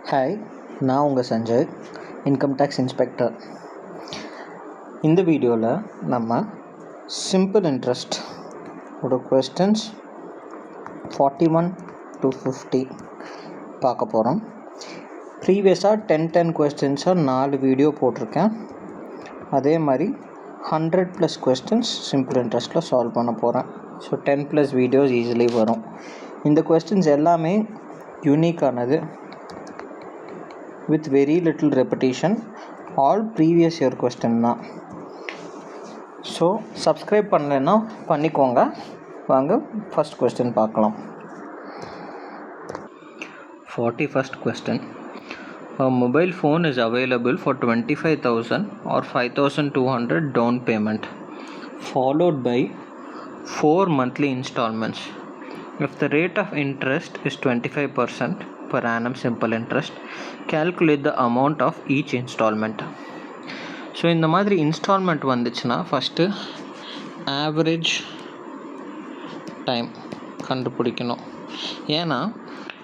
Hi, நான் உங்கள் Sanjay, income tax inspector. இந்த வீடியோவில் நம்ம சிம்பிள் இன்ட்ரெஸ்ட் ஒரு கொஸ்டின்ஸ் 41 to 50 பார்க்க போகிறோம். ப்ரீவியஸாக 10 கொஸ்டின்ஸாக 4 வீடியோ போட்டிருக்கேன். அதே மாதிரி 100+ கொஸ்டின்ஸ் சிம்பிள் இன்ட்ரெஸ்ட்டில் சால்வ் பண்ண போகிறேன். ஸோ 10+ வீடியோஸ் ஈஸிலி வரும். இந்த கொஸ்டின்ஸ் எல்லாமே யூனிக்கானது, with very little repetition, all previous year question தான். ஸோ சப்ஸ்கிரைப் பண்ணலைன்னா பண்ணிக்கோங்க. வாங்க ஃபஸ்ட் கொஸ்டின் பார்க்கலாம். 41st question. A mobile phone is available for 25,000 or 5,200 down payment, followed by 4 monthly installments. If the rate of interest is 25% per annum simple interest, calculate the amount of each installment. So இந்த மாதிரி instalment வந்துச்சுன்னா first average time கண்டுபிடிக்கணும். ஏன்னா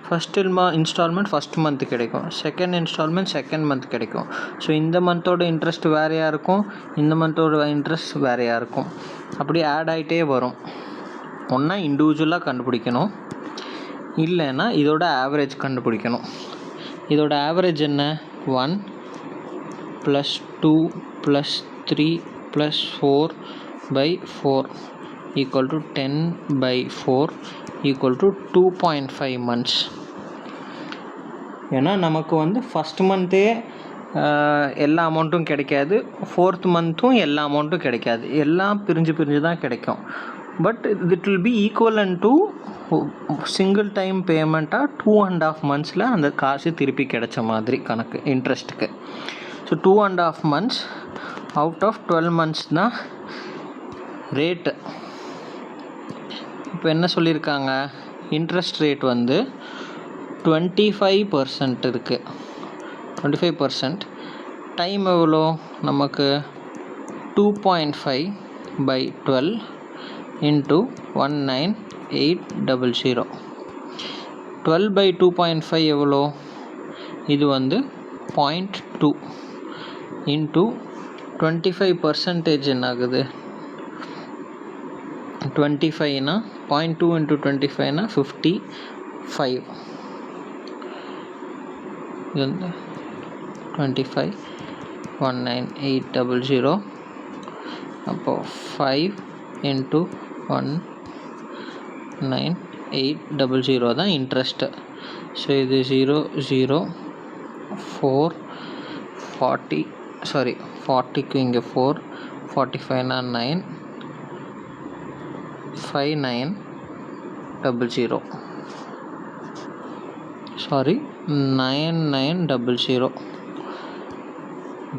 first instalment first month கிடைக்கும், second instalment second month கிடைக்கும். So இந்த மந்தோட interest வேறையாக இருக்கும், இந்த மந்தோட இன்ட்ரெஸ்ட் வேறையாக இருக்கும். அப்படி ஆட் ஆகிட்டே வரும். ஒன்றா இண்டிவிஜுவலாக கண்டுபிடிக்கணும், இல்லைன்னா இதோட ஆவரேஜ் கண்டுபிடிக்கணும். இதோட ஆவரேஜ் என்ன? 1 + 2 + 3 + 4/4 = 10/4 = 2.5 months. ஏன்னா நமக்கு ஃபஸ்ட் மந்த்தே எல்லா அமௌண்ட்டும் கிடைக்காது, 4th மந்த்தும் எல்லா அமௌண்ட்டும் கிடைக்காது, எல்லாம் பிரிஞ்சு தான் கிடைக்கும். But it will be equivalent to single time பேமெண்ட்டாக 2.5 monthஸில் அந்த காசு திருப்பி கிடைச்ச மாதிரி கணக்கு இன்ட்ரெஸ்ட்டுக்கு. So 2.5 months out of 12 months தான் ரேட்டு. இப்போ என்ன சொல்லியிருக்காங்க? இன்ட்ரெஸ்ட் ரேட் 25% இருக்குது. 25% டைம் எவ்வளோ நமக்கு? 2.5/12 into 19800. 12/2.5 எவ்வளோ? இது 0.2 into 25% என்ன ஆகுது? 25னா 0.2 into 25னா 55. இது 25 19800. அப்போது 5 into 19800 தான் இன்ட்ரெஸ்ட்டு. ஸோ இது 0 0 4 40க்கு இங்கே 4 45னா 9 5900 9900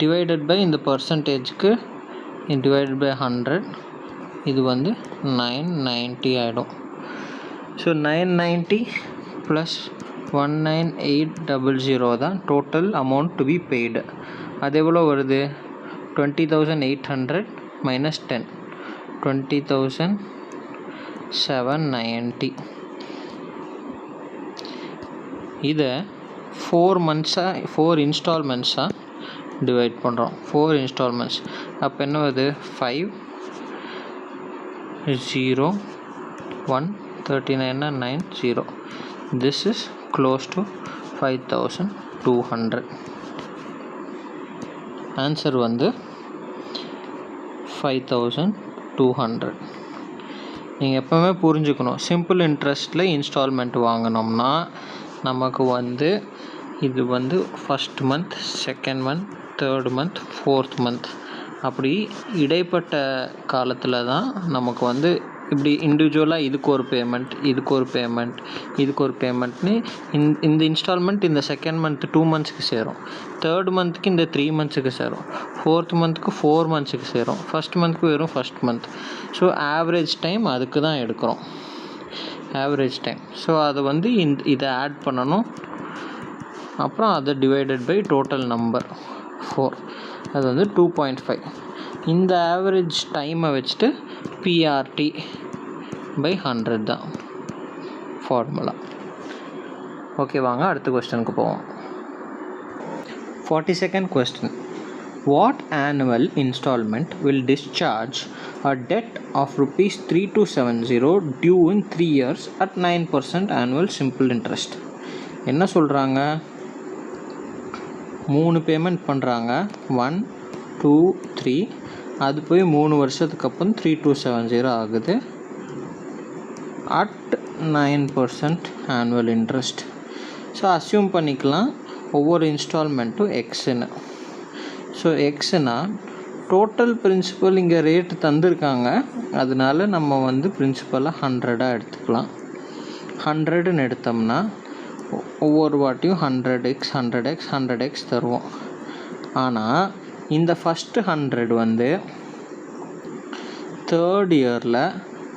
டிவைடட் பை இந்த பர்சன்டேஜ்க்கு டிவைடட் பை 100, இது 990 ஆகிடும். ஸோ 990 + 19800 தான் total amount to be paid. அது எவ்வளோ வருது? 20,800 - 10 20,790. இதை 4 இன்ஸ்டால்மெண்ட்ஸாக டிவைட் பண்ணுறோம். 4 இன்ஸ்டால்மெண்ட்ஸ். அப்போ என்ன வருது? 5 0 1 39 90. This is close to 5,200. Answer 5,200. நீங்கள் எப்போவுமே புரிஞ்சுக்கணும், சிம்பிள் இன்ட்ரெஸ்ட்டில் இன்ஸ்டால்மெண்ட் வாங்கினோம்னா நமக்கு இது first month, second month, third month, fourth month, அப்படி இடைப்பட்ட காலத்தில் தான் நமக்கு இப்படி இண்டிவிஜுவலாக இதுக்கு ஒரு பேமெண்ட், இதுக்கு ஒரு பேமெண்ட், இதுக்கு ஒரு பேமெண்ட்னு இந்த இன்ஸ்டால்மெண்ட் இந்த செகண்ட் மந்த் 2 monthsக்கு சேரும், தேர்ட் மந்த்துக்கு இந்த 3 monthsக்கு சேரும், ஃபோர்த் மந்த்துக்கு 4 monthsக்கு சேரும், ஃபஸ்ட் மந்த்துக்கு வெறும் first month. So average time அதுக்கு தான் எடுக்கிறோம், ஆவரேஜ் டைம். ஸோ அதை இதை ஆட் பண்ணணும், அப்புறம் அதை டிவைடட் பை டோட்டல் நம்பர் 4, அது 2.5. இந்த ஆவரேஜ் டைமை வச்சுட்டு PRT/100 தான் ஃபார்முலா. ஓகே, வாங்க அடுத்த கொஸ்டினுக்கு போவோம். 42nd question. What annual installment will discharge a debt of rupees 3270 due in 3 years at 9% annual simple interest? என்ன சொல்கிறாங்க, 3 பேமெண்ட் பண்ணுறாங்க, 1 2 3, அது போய் 3 வருஷத்துக்கு அப்புறம் 3270 ஆகுது at 9% annual interest. So assume பண்ணிக்கலாம் ஒவ்வொரு இன்ஸ்டால்மெண்ட்டும் எக்ஸுன்னு. ஸோ எக்ஸுனா டோட்டல் பிரின்சிபல் இங்கே ரேட்டு தந்திருக்காங்க, அதனால நம்ம வந்து பிரின்சிபலை 100 எடுத்துக்கலாம். 100ன்னு எடுத்தோம்னா ஒவ்வொரு வாட்டியும் 100x 100x 100x தருவோம். ஆனால் இந்த ஃபஸ்ட்டு 100 வந்து தேர்ட் இயரில்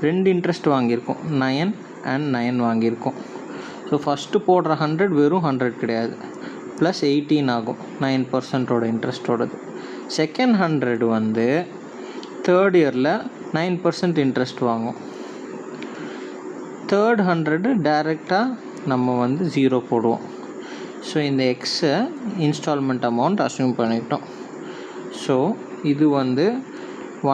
2 இன்ட்ரெஸ்ட் வாங்கியிருக்கோம், 9 and 9 வாங்கியிருக்கோம். ஸோ ஃபஸ்ட்டு போடுற 100 வெறும் 100 கிடையாது, ப்ளஸ் 18 ஆகும் 9%ஓட இன்ட்ரெஸ்ட்டோடது. செகண்ட் 100 வந்து தேர்ட் இயரில் 9% இன்ட்ரெஸ்ட் வாங்கும். தேர்ட் 100 டைரெக்டாக நம்ம வந்து 0 போடுவோம். ஸோ இந்த எக்ஸை இன்ஸ்டால்மெண்ட் அமௌண்ட் அஸ்யூம் பண்ணிட்டோம். ஸோ இது வந்து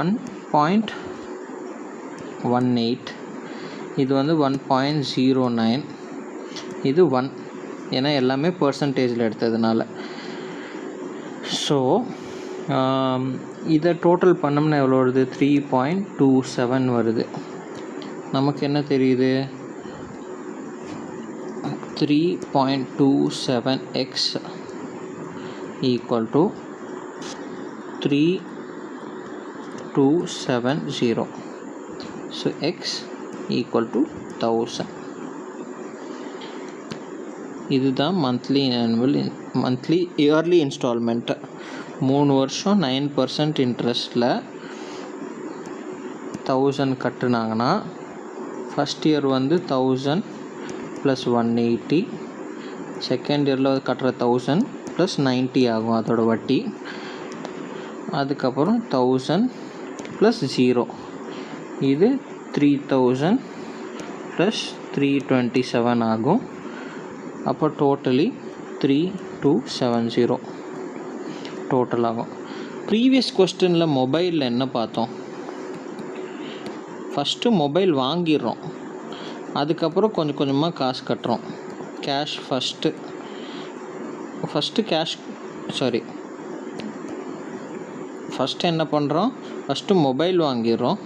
1.18, இது வந்து 1.09, இது 1, ஏன்னா எல்லாமே பர்சன்டேஜில் எடுத்ததுனால. ஸோ இதை டோட்டல் பண்ணோம்னா எவ்வளோ வருது, 3.27 வருது. நமக்கு என்ன தெரியுது, 3.27x equal to 3270. So X equal to 1000. இதுதான் மந்த்லி இயர்லி இன்ஸ்டால்மெண்ட்டு. 3 வருஷம் 9% இன்ட்ரெஸ்ட்டில் 1000 கட்டுனாங்கன்னா ஃபஸ்ட் இயர் வந்து 1000 + 180, செகண்ட் இயரில் கட்டுற 1000 + 90 ஆகும் அதோட வட்டி. அதுக்கப்புறம் 1000 + 0, இது 3000 + 327 ஆகும். அப்போ டோட்டலி 3270 டோட்டல் ஆகும். ப்ரீவியஸ் கொஸ்டினில் மொபைலில் என்ன பார்த்தோம், ஃபஸ்ட்டு மொபைல் வாங்கிடுறோம், அதுக்கப்புறம் கொஞ்சம் கொஞ்சமாக காசு கட்டுறோம். கேஷ் ஃபஸ்ட்டு என்ன பண்ணுறோம், ஃபஸ்ட்டு மொபைல் வாங்கிடுறோம்,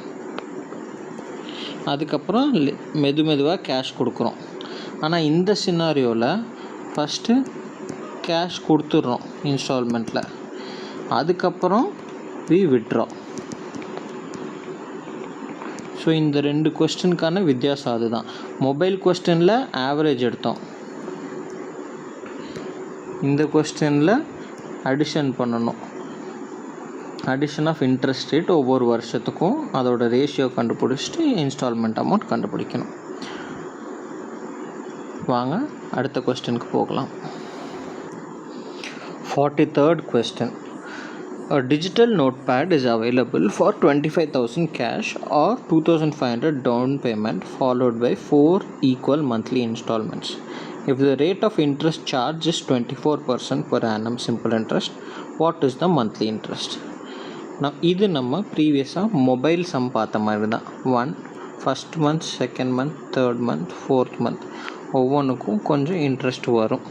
அதுக்கப்புறம் மெதுவாக கேஷ் கொடுக்குறோம். ஆனால் இந்த சினாரியோவில் ஃபஸ்ட்டு கேஷ் கொடுத்துட்றோம் இன்ஸ்டால்மெண்ட்டில், அதுக்கப்புறம் வி விட்ரா. ஸோ இந்த 2 கொஸ்டினுக்கான வித்தியாசம் அதுதான். மொபைல் கொஸ்டினில் ஆவரேஜ் எடுத்தோம், இந்த கொஸ்டினில் அடிஷன் பண்ணணும். அடிஷன் ஆஃப் இன்ட்ரெஸ்ட் ரேட் ஒவ்வொரு வருஷத்துக்கும் அதோட ரேஷியோ கண்டுபிடிச்சிட்டு இன்ஸ்டால்மெண்ட் அமௌண்ட் கண்டுபிடிக்கணும். வாங்க அடுத்த கொஸ்டினுக்கு போகலாம். 43rd question. A digital notepad is available for 25,000 cash or 2,500 down payment followed by 4 equal monthly installments. If the rate of interest charged is 24% per annum simple interest, what is the monthly interest? இது நம்ம ப்ரீவியஸாக mobile some பார்த்த மாதிரி தான். 1 first month, second month, third month, fourth month ஒவ்வொன்றுக்கும் கொஞ்சம் interest வரும்.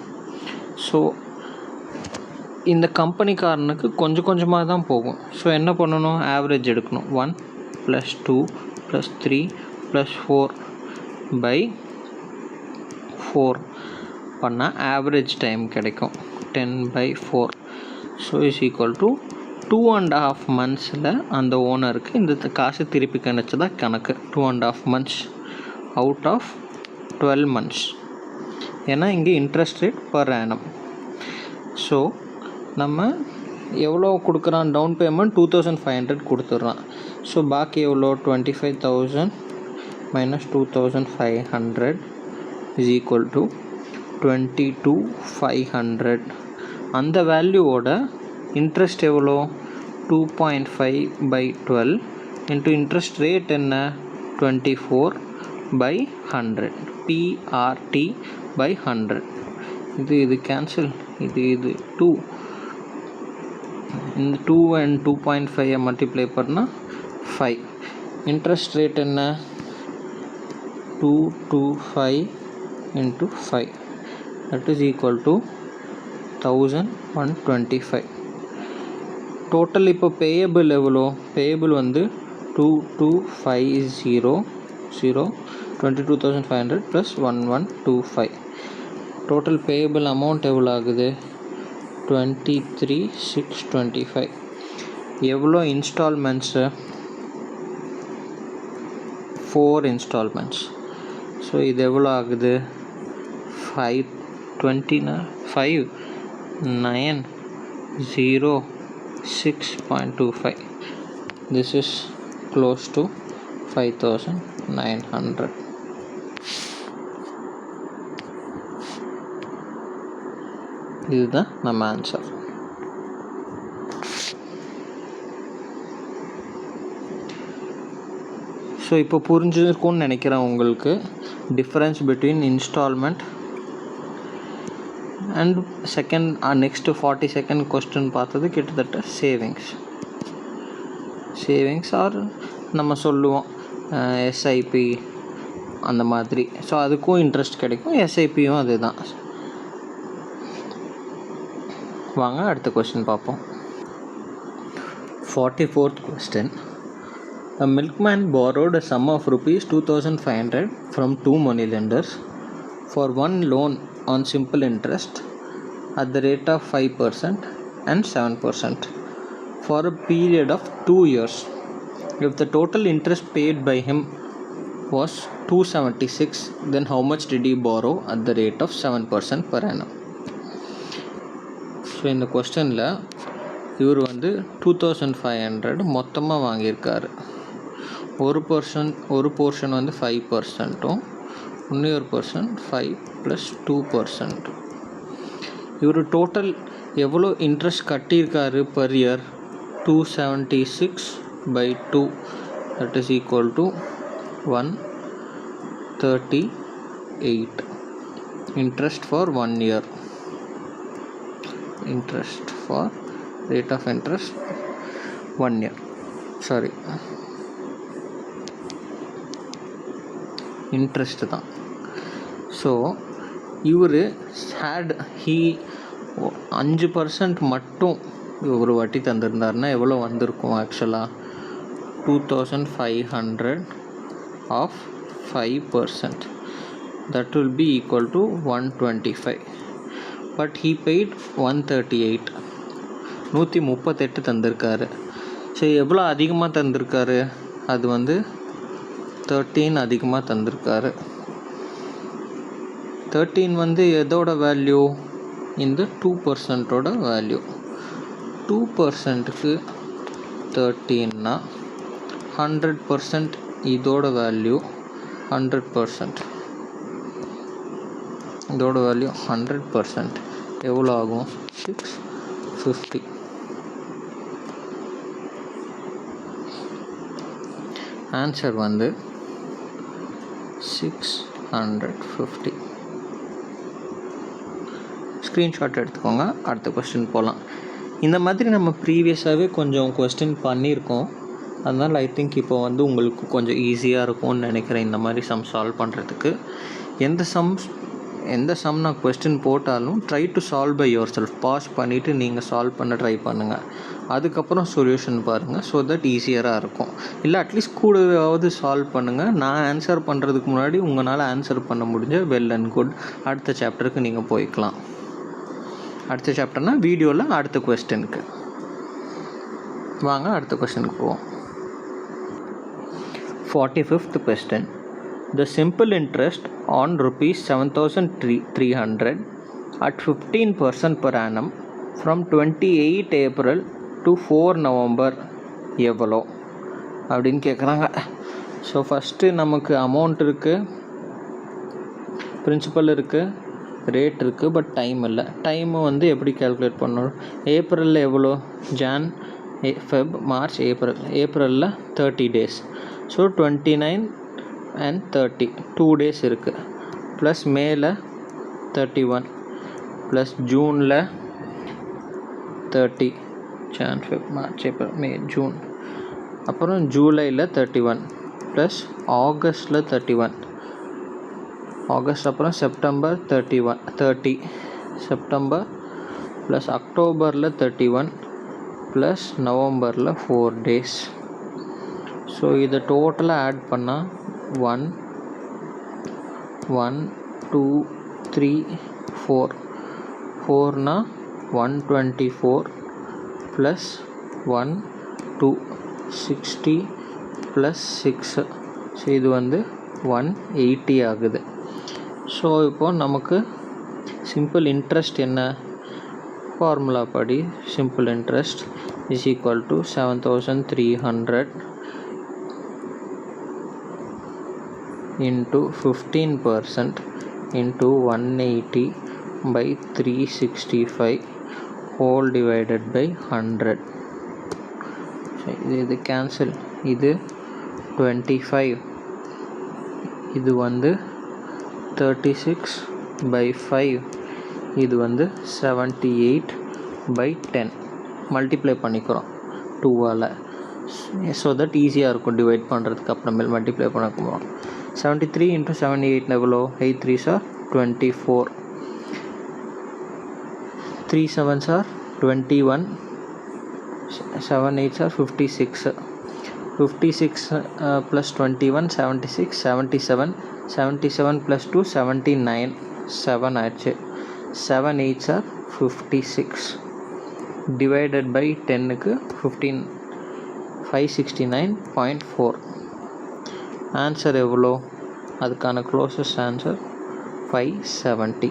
So இந்த கம்பெனிக்காரனுக்கு கொஞ்சம் கொஞ்சமாக தான் போகும். ஸோ என்ன பண்ணணும், ஆவரேஜ் எடுக்கணும். 1 + 2 + 3 + 4/4 பண்ணால் ஆவரேஜ் டைம் கிடைக்கும் 10/4. ஸோ இஸ் ஈக்குவல் டு 2.5 monthஸில் அந்த ஓனருக்கு இந்த காசு திருப்பி கிடைச்சதா கணக்கு. 2.5 months அவுட் ஆஃப் 12 months. ஏன்னா இங்கே interest rate per annum. So நம்ம எவ்வளோ கொடுக்குறான், டவுன் பேமெண்ட் 2,500 கொடுத்துட்றான். ஸோ பாக்கி எவ்வளோ, 25,000 - 2,500 இஸ் ஈக்குவல் டு 22,500. அந்த வேல்யூவோட இன்ட்ரெஸ்ட் எவ்வளோ, 2.5/12 இன்ட்டு இன்ட்ரெஸ்ட் ரேட் என்ன, 24/100, PRT/100. இது கேன்சல், இது 2 இந்த 2 and 2.5 மல்டிப்ளை பண்ணால் 5. இன்ட்ரெஸ்ட் ரேட் என்ன? 225 into 5, that is equal to 1125. Total இப்போ பேயபிள் எவ்வளோ? பேயபிள் வந்து 2250 22,500 + 1125. டோட்டல் பேயபிள் அமௌண்ட் எவ்வளோ ஆகுது? 23,625. எவ்வளோ இன்ஸ்டால்மெண்ட்ஸு? 4 இன்ஸ்டால்மெண்ட்ஸ். ஸோ இது எவ்வளோ ஆகுது? 5,906.25. This is close to 5,900. இதுதான் நம்ம ஆன்சர். ஸோ இப்போ புரிஞ்சிருக்கும்னு நினைக்கிறேன் உங்களுக்கு difference between instalment and second next 42nd question பார்த்தது கிட்டத்தட்ட சேவிங்ஸ் ஆர் நம்ம சொல்லுவோம் எஸ்ஐபி அந்த மாதிரி. ஸோ அதுக்கும் இன்ட்ரெஸ்ட் கிடைக்கும், எஸ்ஐபியும் அது தான். வாங்க அடுத்த கொஸ்டின் பார்ப்போம். 44th question. A milkman borrowed a sum of rupees 2,500 from 2 money lenders for one loan on simple interest at the rate of 5% and 7% for a period of 2 years. If the total interest paid by him was 276, then how much did he borrow at the rate of 7% per annum? So இந்த கொஸ்டினில் இவர் வந்து 2,500 மொத்தமாக வாங்கியிருக்காரு. ஒரு portion வந்து 5%, இன்னொரு portion 5 + 2%. இவர் டோட்டல் எவ்வளோ இன்ட்ரெஸ்ட் கட்டியிருக்காரு per year? 276/2, that is equal to 138. Interest for 1 year. Interest for rate of interest 1 year. Sorry, interest தான். ஸோ இவர் he 5% மட்டும் ஒரு வட்டி தந்திருந்தாருன்னா எவ்வளோ வந்திருக்கும்? ஆக்சுவலாக 2,500 of 5%, that will be equal to 125. But he paid 138, 138 தந்திருக்காரு. So எவ்வளோ அதிகமாக தந்திருக்காரு? அது வந்து 13 அதிகமாக தந்திருக்காரு. 13 வந்து எதோட வேல்யூ? இந்த 2%ஓட வேல்யூ. 2%க்கு 13னா 100% இதோட வேல்யூ 100%. இதோட வேல்யூ 100% எவ்வளோ ஆகும்? 650. ஆன்சர் வந்து 650. ஸ்க்ரீன்ஷாட் எடுத்துக்கோங்க. அடுத்த கொஸ்டின் போகலாம். இந்த மாதிரி நம்ம ப்ரீவியஸாகவே கொஞ்சம் கொஸ்டின் பண்ணியிருக்கோம். அதனால் ஐ திங்க் இப்போ வந்து உங்களுக்கு கொஞ்சம் ஈஸியாக இருக்கும்னு நினைக்கிறேன் இந்த மாதிரி சம் சால்வ் பண்ணுறதுக்கு. எந்த சம் நான் கொஸ்டின் போட்டாலும் try to solve by yourself. Pass பண்ணிவிட்டு நீங்கள் சால்வ் பண்ண ட்ரை பண்ணுங்கள். அதுக்கப்புறம் சொல்யூஷன் பாருங்கள். ஸோ தட் ஈஸியராக இருக்கும். இல்லை அட்லீஸ்ட் கூடவாவது சால்வ் பண்ணுங்கள். நான் ஆன்சர் பண்ணுறதுக்கு முன்னாடி உங்களால் ஆன்சர் பண்ண முடிஞ்ச வெல் அண்ட் குட். அடுத்த சாப்டருக்கு நீங்கள் போய்க்கலாம். அடுத்த சாப்டர்னால் வீடியோவில் அடுத்த கொஸ்டினுக்கு வாங்க. அடுத்த கொஸ்டினுக்கு போவோம். 45th question. The simple interest on rupees 7,300 at 15% per annum from 28 April to 4 November எவ்வளோ அப்படின்னு கேட்குறாங்க. ஸோ ஃபஸ்ட்டு நமக்கு அமௌண்ட் இருக்குது, பிரின்சிபல் இருக்குது, ரேட் இருக்குது, பட் டைம் இல்லை. டைமு வந்து எப்படி கேல்குலேட் பண்ணணும்? ஏப்ரலில் எவ்வளோ? ஜான், ஃபெப், மார்ச், ஏப்ரலில் 30 days. ஸோ 29 and 30 2 days இருக்குது. ப்ளஸ் மேல 31, ப்ளஸ் ஜூனில் 30, Jan Feb March April May June. அப்புறம் ஜூலையில் 31 ப்ளஸ் ஆகஸ்டில் 31, ஆகஸ்ட் அப்புறம் செப்டம்பர் 30 செப்டம்பர் ப்ளஸ் அக்டோபரில் 31 ப்ளஸ் நவம்பரில் 4 days. ஸோ இதை டோட்டலாக ஆட் பண்ணால் 1 1 2 3 4 4னா 124 ப்ளஸ் 1 2 60 ப்ளஸ் 6. ஸோ இது வந்து 180 ஆகுது. ஸோ இப்போது நமக்கு சிம்பிள் இன்ட்ரெஸ்ட் என்ன, ஃபார்முலா படி simple interest is equal to 7300 into 15% into 180 by 365 whole divided by 100. இது கேன்சல், இது 25, இது வந்து 36 by 5, இது வந்து 78 by 10. மல்டிப்ளை பண்ணிக்கிறோம் 2ஆல். ஸோ தட் ஈஸியாக இருக்கும் டிவைட் பண்ணுறதுக்கு. அப்புறமேல் மல்டிப்ளை பண்ணிக்கிறோம். 73 into 78 எவ்வளோ, 8 3s are 24, 3 7s are 21, 7 8s are 56, 56 plus 21 76, 77, 77 plus 2 79, 7 ஆச்சு. 7 8s are 56 divided by 10க்கு 15 569.4. Answer எவ்வளோ, அதுக்கான க்ளோசஸ்ட் ஆன்சர் 570.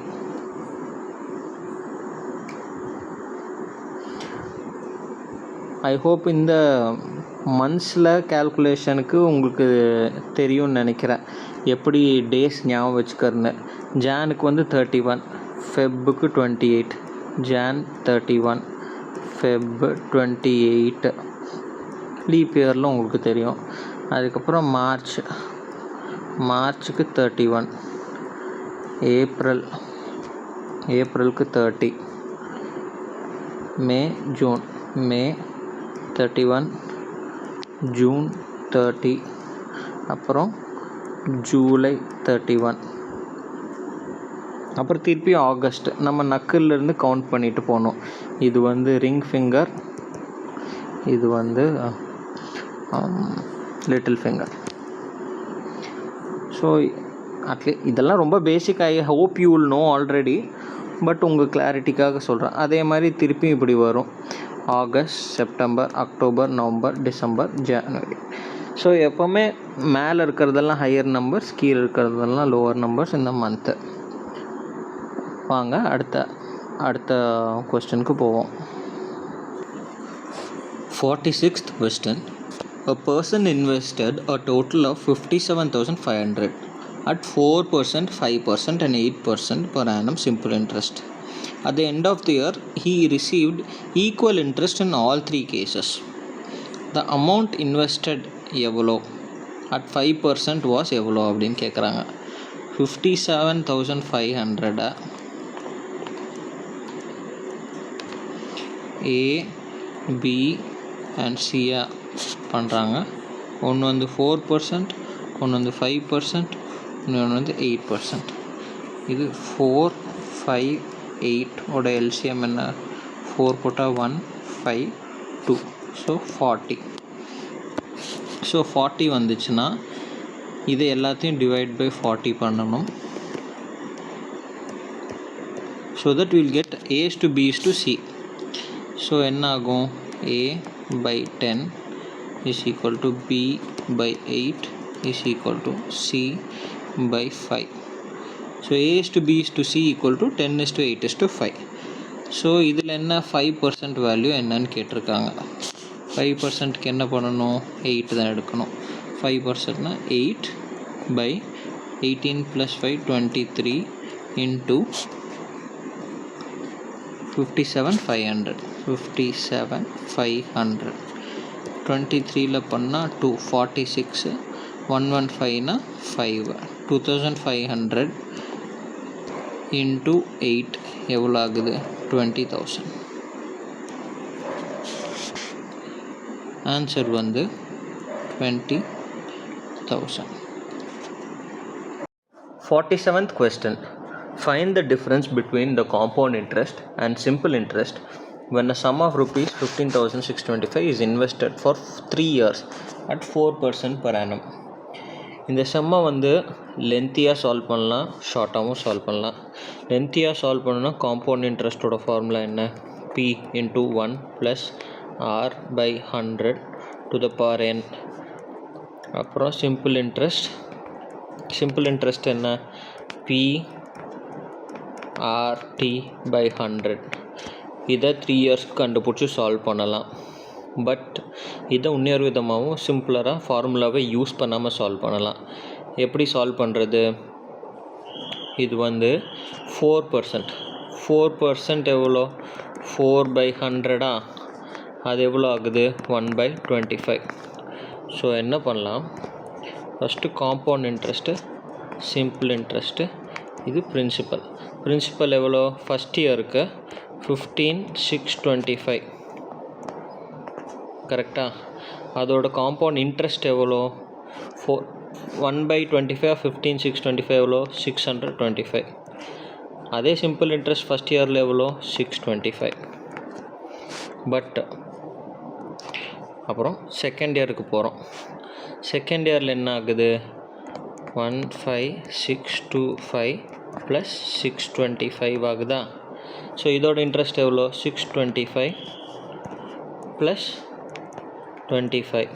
ஐ ஹோப் இந்த மந்த்ஸில் கேல்குலேஷனுக்கு உங்களுக்கு தெரியும்னு நினைக்கிறேன், எப்படி டேஸ் ஞாபகம் வச்சுக்கிறதுன்னு. ஜானுக்கு வந்து 31, ஃபெப்புக்கு 28, ஜான் 31, ஃபெப் 28, லீப் இயரில் உங்களுக்கு தெரியும். அதுக்கப்புறம் மார்ச்சுக்கு 31, ஏப்ரலுக்கு 30, மே 31, ஜூன் 30, அப்புறம் ஜூலை 31, அப்புறம் திருப்பி ஆகஸ்ட். நம்ம நக்கிலிருந்து கவுண்ட் பண்ணிட்டு போனோம். இது வந்து ரிங் ஃபிங்கர், இது வந்து லிட்டில் ஃபிங்கர். ஸோ இதெல்லாம் ரொம்ப basic. I hope you will know already, but உங்கள் கிளாரிட்டிக்காக சொல்கிறேன். அதே மாதிரி திருப்பி இப்படி வரும், August, September, October, November, December, January. So எப்போவுமே மேலே இருக்கிறதெல்லாம் ஹையர் நம்பர்ஸ், கீழே இருக்கிறதெல்லாம் லோவர் நம்பர்ஸ் இந்த மந்த்து. வாங்க அடுத்த கொஸ்டினுக்கு போவோம். 46th question. A person invested a total of 57,500 at 4%, 5% and 8% per annum simple interest. At the end of the year, he received equal interest in all 3 cases. The amount invested எவ்வளோ at 5% was எவ்வளோ அப்படின்னு கேட்குறாங்க. 57,500 A, B and C பண்ணுறாங்க. ஒன்று வந்து 4%, ஒன்று வந்து 5%, இன்னொன்று வந்து 8%. இது 4 5 8 ஓட எல்சிஎம் என்ன, 4 போட்டால் 1 5 2, ஸோ 40. ஸோ 40 வந்துச்சுன்னா இது எல்லாத்தையும் டிவைட் பை 40 பண்ணணும். So that will get A's to B's to C. So என்ன ஆகும், A by 10 is equal to B by 8 is equal to C by 5. So A is to B is to C equal to 10 is to 8 is to 5. So இதில் என்ன 5% value என்னன்னு கேட்டிருக்காங்க. 5%க்கு என்ன பண்ணணும், 8 தான் எடுக்கணும். 5%னா 8 by 18 plus 5 23 into 57,500. 57,500 23ல் பண்ணால் 2 46, 115னா 5, 2500 into 8 எவ்வளோ ஆகுது, 20,000. ஆன்சர் வந்து 20,000. 47th question. Find the difference between the compound interest and simple interest when a sum of rupees 15,625 is invested for 3 years at 4% per annum. இந்த செம்மை வந்து லென்த்தியாக சால்வ் பண்ணலாம், ஷார்ட்டாகவும் சால்வ் பண்ணலாம். லென்த்தியாக solve பண்ணணும்னா காம்பவுண்ட் இன்ட்ரெஸ்ட்டோட ஃபார்முலா என்ன? P into 1 plus R by 100 to the power n. அப்புறம் simple interest என்ன? P RT by 100. இதை 3 இயர்ஸ்க்கு கண்டுபிடிச்சி சால்வ் பண்ணலாம். பட் இதை இன்னொரு விதமாகவும் சிம்பிளராக ஃபார்முலாவை யூஸ் பண்ணாமல் சால்வ் பண்ணலாம். எப்படி சால்வ் பண்ணுறது? இது வந்து 4% எவ்வளோ? 4/100. அது எவ்வளோ ஆகுது? 1/25. ஸோ என்ன பண்ணலாம்? First compound interest, simple interest, இது பிரின்சிபல் எவ்வளோ? ஃபஸ்ட் இயருக்கு 15,625 கரெக்டாக. அதோட காம்பவுண்ட் இன்ட்ரெஸ்ட் எவ்வளோ? 1/25 15,625 எவ்வளோ? 625. அதே சிம்பிள் இன்ட்ரெஸ்ட் ஃபஸ்ட் இயரில் எவ்வளோ? 625. பட் அப்புறம் செகண்ட் இயருக்கு போகிறோம். செகண்ட் இயரில் என்ன ஆகுது? 15,625 ப்ளஸ் 625 ஆகுதா? ஸோ இதோட இன்ட்ரெஸ்ட் எவ்வளோ? 625 ப்ளஸ் 25.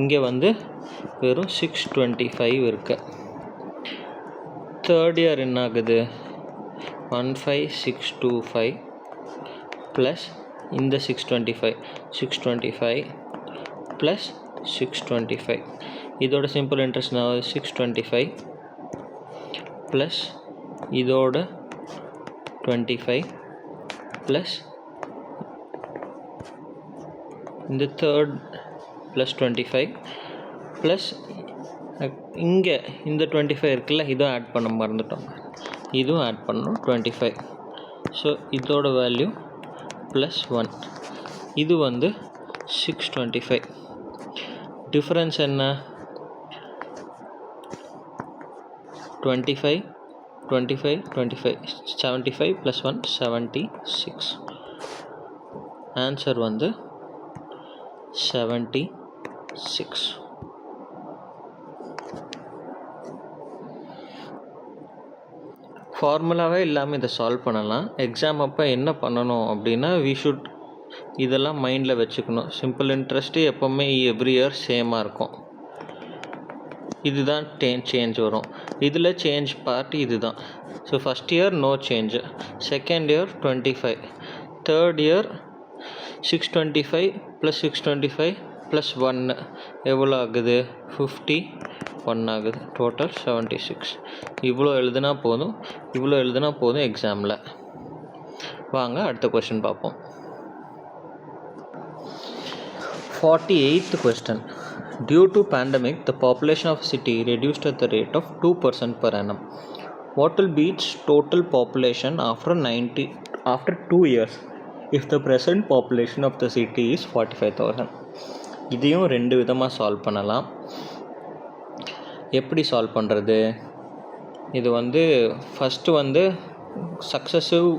இங்கே வந்து வெறும் 625 இருக்குது. தேர்ட் இயர் என்ன ஆகுது? 15,625 ப்ளஸ் இந்த 625 ப்ளஸ் 625. இதோட சிம்பிள் இன்ட்ரெஸ்ட் என்ன? 625 ப்ளஸ் இதோட 25 ப்ளஸ் இந்த தேர்ட் ப்ளஸ் 25 ப்ளஸ் இங்கே இந்த 25 இருக்குல்ல, இதுவும் ஆட் பண்ண மறந்துட்டோம். இதுவும் ஆட் பண்ணணும் 25. ஸோ இதோட வேல்யூ ப்ளஸ் 1. இது வந்து 625. டிஃப்ரென்ஸ் என்ன? 25 75 ப்ளஸ் 1 76. ஆன்சர் வந்து 76. ஃபார்முலாவே இல்லாமல் இதை சால்வ் பண்ணலாம். எக்ஸாம் அப்போ என்ன பண்ணணும் அப்படின்னா, இதெல்லாம் மைண்டில் வச்சுக்கணும். சிம்பிள் இன்ட்ரெஸ்ட்டு எப்போவுமே எவ்ரி இயர் சேமாக இருக்கும். இதுதான் சேஞ்ச் வரும். இதில் சேஞ்ச் பார்ட் இது தான். So first year no change, second year 25, third year 625 plus 625 plus 1 எவ்வளோ ஆகுது? 51 ஆகுது. டோட்டல் 76. இவ்வளோ எழுதுனா போதும் எக்ஸாமில். வாங்க அடுத்த கொஸ்டின் பார்ப்போம். 48th question. Due to pandemic, the population of city reduced at the rate of 2% per annum. What will be its total population after 2 years if the present population of the city is 45,000? இதையும் ரெண்டு விதமாக solve பண்ணலாம். எப்படி solve பண்ணுறது? இது வந்து first வந்து successive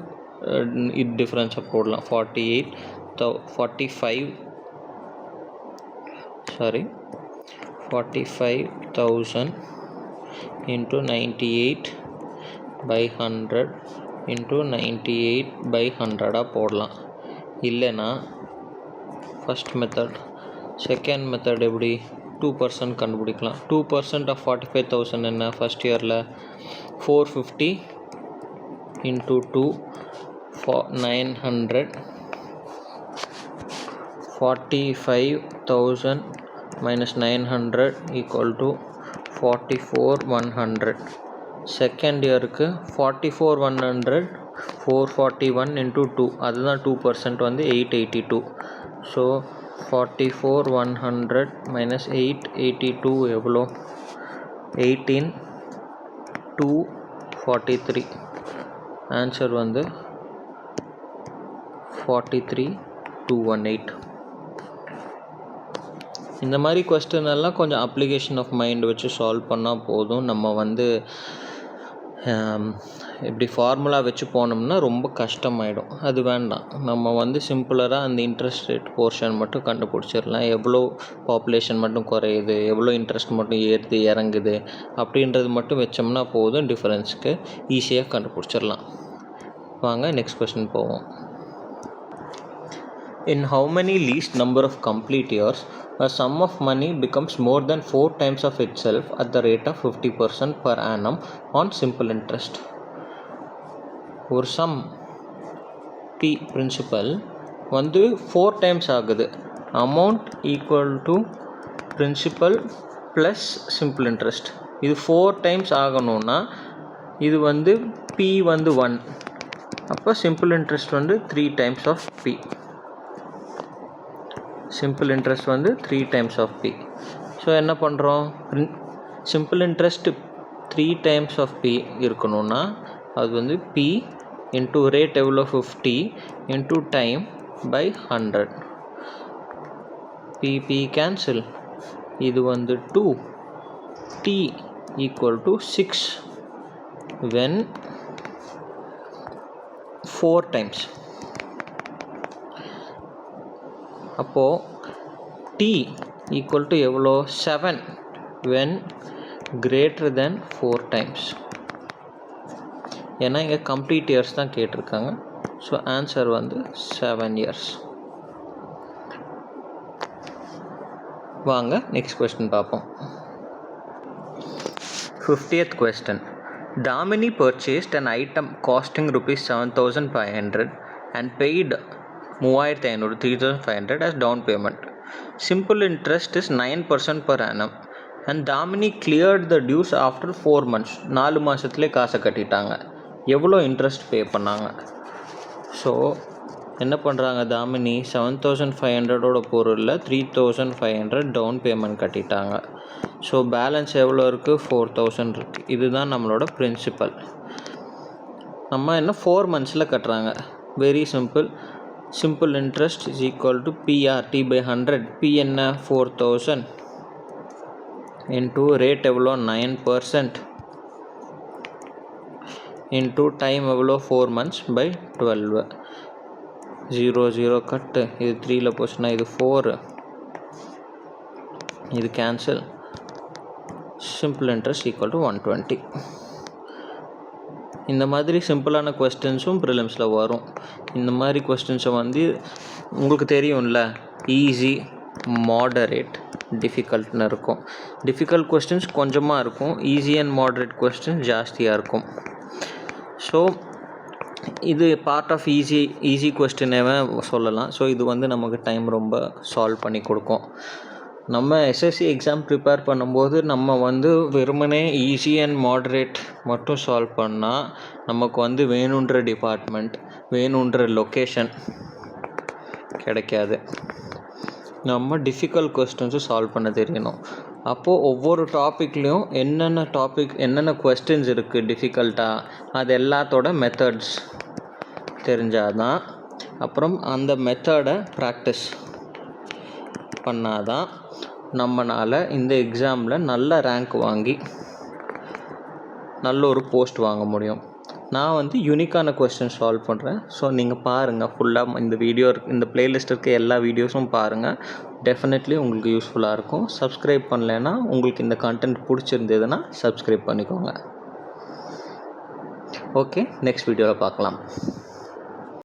டிஃப்ரென்ஸை போடலாம். 45,000 into 98/100 into 98/100 போடலாம். இல்லைன்னா ஃபஸ்ட் மெத்தட். செகண்ட் மெத்தட் எப்படி? 2% கண்டுபிடிக்கலாம். 2% ஆஃப் 45,000 என்ன? ஃபஸ்ட் இயரில் 450 into 2 900. 45,000 minus 900 equal to 44,100. Second இயருக்கு 44,100 441 into 2, அதுதான் 2% வந்து 882. ஸோ 44,100 minus 882 எவ்வளோ? 18,243. ஆன்சர் வந்து 43,218. இந்த மாதிரி கொஸ்டின் எல்லாம் கொஞ்சம் அப்ளிகேஷன் ஆஃப் மைண்ட் வச்சு சால்வ் பண்ணால் போதும். நம்ம வந்து இப்படி ஃபார்முலா வச்சு போனோம்னா ரொம்ப கஷ்டமாயிடும். அது வேண்டாம். நம்ம வந்து சிம்பிளராக அந்த இன்ட்ரெஸ்ட் ரேட் போர்ஷன் மட்டும் கண்டுபிடிச்சிடலாம். எவ்வளோ பாப்புலேஷன் மட்டும் குறையுது, எவ்வளோ இன்ட்ரெஸ்ட் மட்டும் ஏறுது இறங்குது அப்படின்றது மட்டும் வச்சோம்னா போதும். டிஃபரன்ஸ்க்கு ஈஸியாக கண்டுபிடிச்சிடலாம். வாங்க நெக்ஸ்ட் கொஸ்டின் போவோம். In how many least number of complete years a sum of money becomes more than 4 times of itself at the rate of 50% per annum on simple interest? ஒரு sum P principal வந்து 4 times ஆகுது. amount equal to principal plus simple interest. இது 4 times ஆகணும்னா இது வந்து P வந்து 1, அப்போ simple interest வந்து 3 times of P. Simple interest வந்து 3 times of P. ஸோ என்ன பண்ணுறோம், simple interest 3 times of P இருக்கணும்னா அது வந்து P இன்ட்டு ரேட் எவ்வளோ 50 into time by 100. P cancel. இது வந்து 2 T equal to 6 when 4 times. அப்போது T ஈக்குவல் டு எவ்வளோ 7 when greater than 4 times. ஏன்னா இங்கே கம்ப்ளீட் இயர்ஸ் தான் கேட்டிருக்காங்க. ஸோ ஆன்சர் வந்து 7 years. வாங்க நெக்ஸ்ட் கொஸ்டின் பார்ப்போம். 50th question. Damini purchased an item costing rupees 7,500 and paid 3,500 3,500 as down payment. Simple interest is 9% per annum and Damini cleared the dues after 4 months. 4 மாதத்துலேயே காசை கட்டிட்டாங்க. எவ்வளோ interest பே பண்ணாங்க? So என்ன பண்ணுறாங்க, தாமினி 7,500 பொருளில் 3,500 டவுன் பேமெண்ட் கட்டிட்டாங்க. ஸோ பேலன்ஸ் எவ்வளோ இருக்குது, 4,000 இருக்குது. இதுதான் நம்மளோட பிரின்சிபல். நம்ம என்ன 4 monthஸில் கட்டுறாங்க. Very simple. Simple interest is equal to PRT by 100. P என்ன 4,000 இன்ட்டு ரேட் எவ்வளோ 9% இன்ட்டு டைம் எவ்வளோ 4 months by 12. 0 0 கட்டு. இது 3ல் போச்சுன்னா இது 4, இது cancel. Simple interest equal to 120. இந்த மாதிரி சிம்பிளான கொஸ்டின்ஸும் ப்ரிலிம்ஸில் வரும். இந்த மாதிரி கொஸ்டின்ஸை வந்து உங்களுக்கு தெரியும்ல, ஈஸி, மாடரேட், டிஃபிகல்ட்னு இருக்கும். டிஃபிகல்ட் கொஸ்டின்ஸ் கொஞ்சமாக இருக்கும், ஈஸி அண்ட் மாடரேட் கொஸ்டின்ஸ் ஜாஸ்தியாக இருக்கும். ஸோ இது பார்ட் ஆஃப் ஈஸி கொஸ்டினேவே சொல்லலாம். ஸோ இது வந்து நமக்கு டைம் ரொம்ப சால்வ் பண்ணி கொடுக்கும். நம்ம எஸ்எஸ்சி எக்ஸாம் ப்ரிப்பேர் பண்ணும்போது நம்ம வந்து வெறுமனே ஈஸி அண்ட் மாடரேட் மட்டும் சால்வ் பண்ணால் நமக்கு வந்து வேணுன்ற டிபார்ட்மெண்ட், வேணுன்ற லொக்கேஷன் கிடைக்காது. நம்ம டிஃபிகல்ட் கொஸ்டின்ஸும் சால்வ் பண்ண தெரியணும். அப்போது ஒவ்வொரு டாப்பிக்லேயும் என்னென்ன கொஸ்டின்ஸ் இருக்குது டிஃபிகல்ட்டாக, அது எல்லாத்தோட மெத்தட்ஸ் தெரிஞ்சாதான், அப்புறம் அந்த மெத்தடை ப்ராக்டிஸ் பண்ணாதான் நம்மளால் இந்த எக்ஸாமில் நல்ல ரேங்க் வாங்கி நல்ல ஒரு போஸ்ட் வாங்க முடியும். நான் வந்து யூனிக்கான கொஸ்டின் சால்வ் பண்ணுறேன். ஸோ நீங்கள் பாருங்கள், ஃபுல்லாக இந்த பிளேலிஸ்ட் இருக்க எல்லா வீடியோஸும் பாருங்கள். டெஃபினெட்லி உங்களுக்கு யூஸ்ஃபுல்லாக இருக்கும். சப்ஸ்கிரைப் பண்ணலைன்னா, உங்களுக்கு இந்த கண்டென்ட் பிடிச்சிருந்ததுன்னா சப்ஸ்கிரைப் பண்ணிக்கோங்க. ஓகே, நெக்ஸ்ட் வீடியோவில் பார்க்கலாம்.